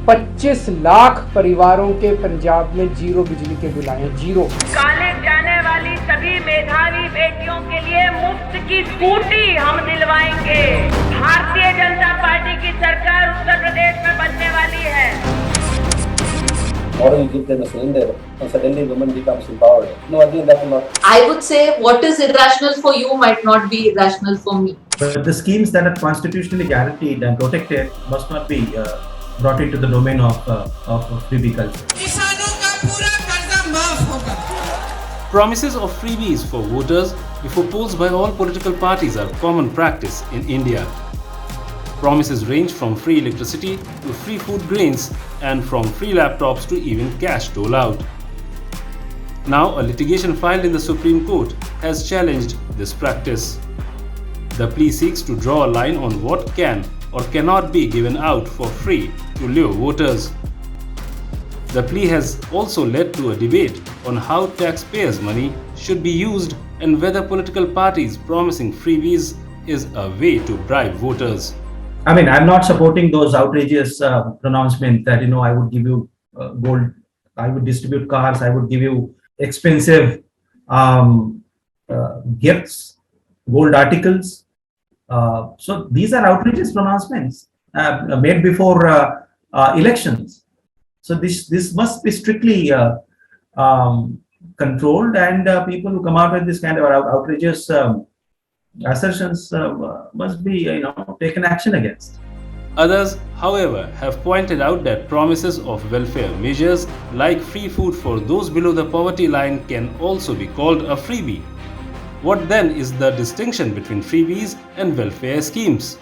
25 लाख परिवारों के पंजाब में जीरो बिजली के बिल आए हैं, जीरो। कॉलेज जाने वाली सभी मेधावी बेटियों के लिए मुफ्त की स्कूटी हम दिलवाएंगे। भारतीय जनता पार्टी की सरकार उत्तर प्रदेश में बनने वाली है। Or you give them a cylinder and suddenly women becomes empowered. No, again that will not. I would say what is irrational for you might not be irrational for me. But the schemes that are constitutionally guaranteed and protected must not be brought into the domain of freebie culture. Promises of freebies for voters before polls by all political parties are common practice in India. Promises range from free electricity to free food grains and from free laptops to even cash dole out. Now, a litigation filed in the Supreme Court has challenged this practice. The plea seeks to draw a line on what can or cannot be given out for free to lure voters. The plea has also led to a debate on how taxpayers' money should be used and whether political parties promising freebies is a way to bribe voters. I mean, I'm not supporting those outrageous pronouncements that, I would give you gold, I would distribute cars, I would give you expensive gifts, gold articles. So these are outrageous pronouncements made before elections. So this must be strictly controlled, and people who come out with this kind of outrageous assertions must be taken action against. Others, however, have pointed out that promises of welfare measures like free food for those below the poverty line can also be called a freebie. What then is the distinction between freebies and welfare schemes?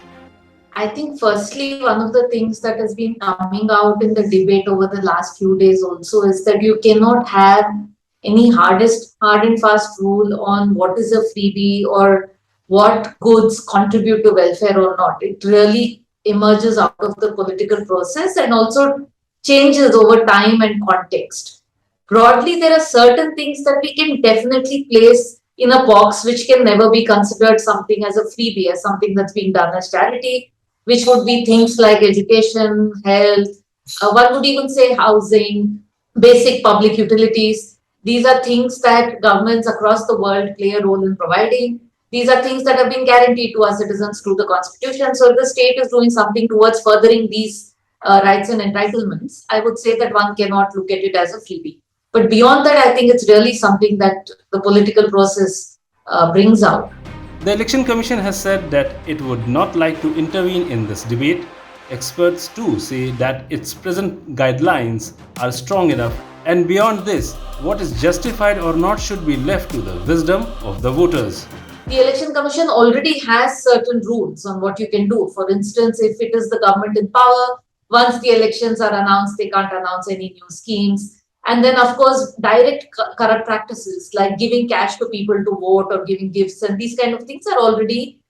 I think firstly, one of the things that has been coming out in the debate over the last few days also is that you cannot have any hard and fast rule on what is a freebie or what goods contribute to welfare or not. It really emerges out of the political process and also changes over time and context. Broadly, there are certain things that we can definitely place in a box which can never be considered something as a freebie, as something that's being done as charity, which would be things like education, health, one would even say housing, basic public utilities. These are things that governments across the world play a role in providing. These are things that have been guaranteed to our citizens through the Constitution. So if the state is doing something towards furthering these rights and entitlements, I would say that one cannot look at it as a freebie. But beyond that, I think it's really something that the political process brings out. The Election Commission has said that it would not like to intervene in this debate. Experts too say that its present guidelines are strong enough, and beyond this, what is justified or not should be left to the wisdom of the voters. The Election Commission already has certain rules on what you can do. For instance, if it is the government in power, once the elections are announced, they can't announce any new schemes. And then, of course, direct corrupt practices like giving cash to people to vote or giving gifts and these kind of things are already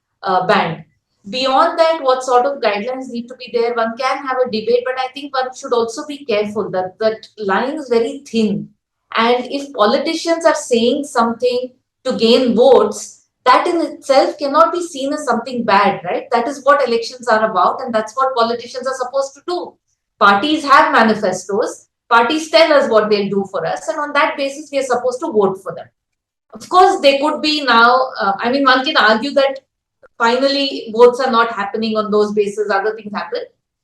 banned. Beyond that, what sort of guidelines need to be there? One can have a debate, but I think one should also be careful that that line is very thin. And if politicians are saying something to gain votes, that in itself cannot be seen as something bad, right? That is what elections are about, and that's what politicians are supposed to do. Parties have manifestos. Parties tell us what they'll do for us, and on that basis, we are supposed to vote for them. Of course, they could be now, one can argue that finally votes are not happening on those bases, other things happen.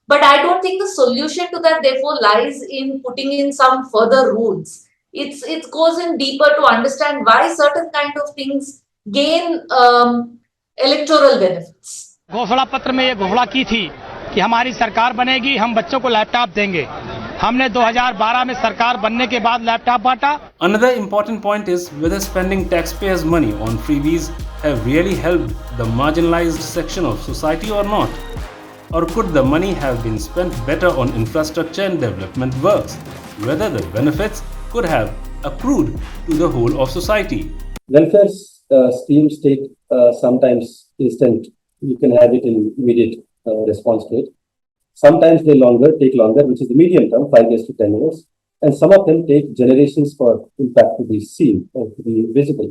But I don't think the solution to that, therefore, lies in putting in some further rules. It goes in deeper to understand why certain kind of things gain electoral benefits. घोषणा पत्र में ये घोषणा की थी कि हमारी सरकार बनेगी, हम बच्चों को लैपटॉप देंगे. हमने 2012 में सरकार बनने के बाद लैपटॉप बांटा. Another important point is whether spending taxpayers' money on freebies have really helped the marginalized section of society or not. Or could the money have been spent better on infrastructure and development works? Whether the benefits could have accrued to the whole of society. Welfare schemes take sometimes instant. You can have it in immediate response to it. Sometimes they take longer, which is the medium term, 5 years to 10 years. And some of them take generations for impact to be seen or to be visible.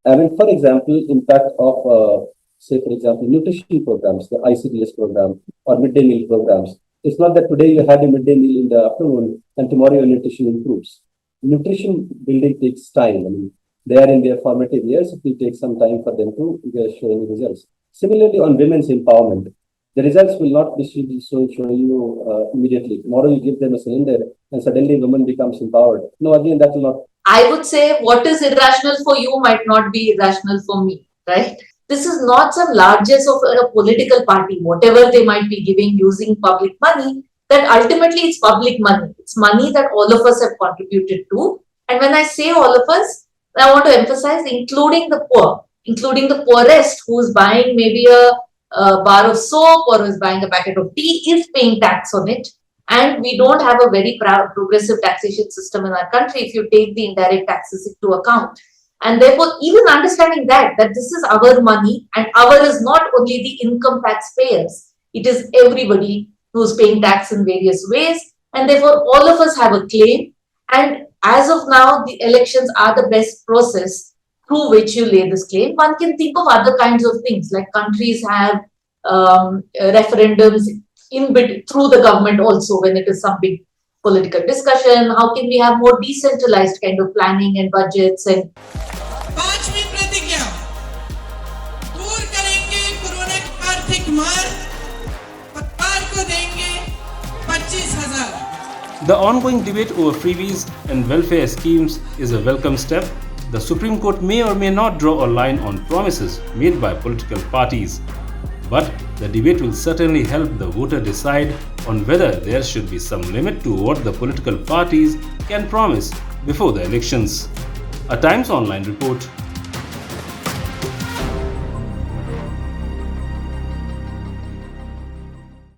For example, impact of, nutrition programs, the ICDS program or midday meal programs. It's not that today you had a midday meal in the afternoon and tomorrow your nutrition improves. Nutrition building takes time. I mean, they are in their formative years. It will take some time for them to show any results. Similarly, on women's empowerment, the results will not be show you immediately. Tomorrow you give them a cylinder and suddenly woman becomes empowered. No, again, that will not. I would say what is irrational for you might not be irrational for me, right? This is not some largesse of a political party, whatever they might be giving using public money, that ultimately it's public money. It's money that all of us have contributed to. And when I say all of us, I want to emphasize including the poor, including the poorest who's buying maybe a bar of soap or is buying a packet of tea, is paying tax on it. And we don't have a very progressive taxation system in our country if you take the indirect taxes into account. And therefore, even understanding that this is our money, and our is not only the income taxpayers, it is everybody who's paying tax in various ways. And therefore, all of us have a claim. And as of now, the elections are the best process through which you lay this claim. One can think of other kinds of things, like countries have referendums through the government also when it is some big political discussion. How can we have more decentralized kind of planning and budgets? And पांचवी प्रतिज्ञा, दूर करेंगे corona की आर्थिक मार, परिवार को देंगे 25,000. The ongoing debate over freebies and welfare schemes is a welcome step. The Supreme Court may or may not draw a line on promises made by political parties, but the debate will certainly help the voter decide on whether there should be some limit to what the political parties can promise before the elections. A Times Online report.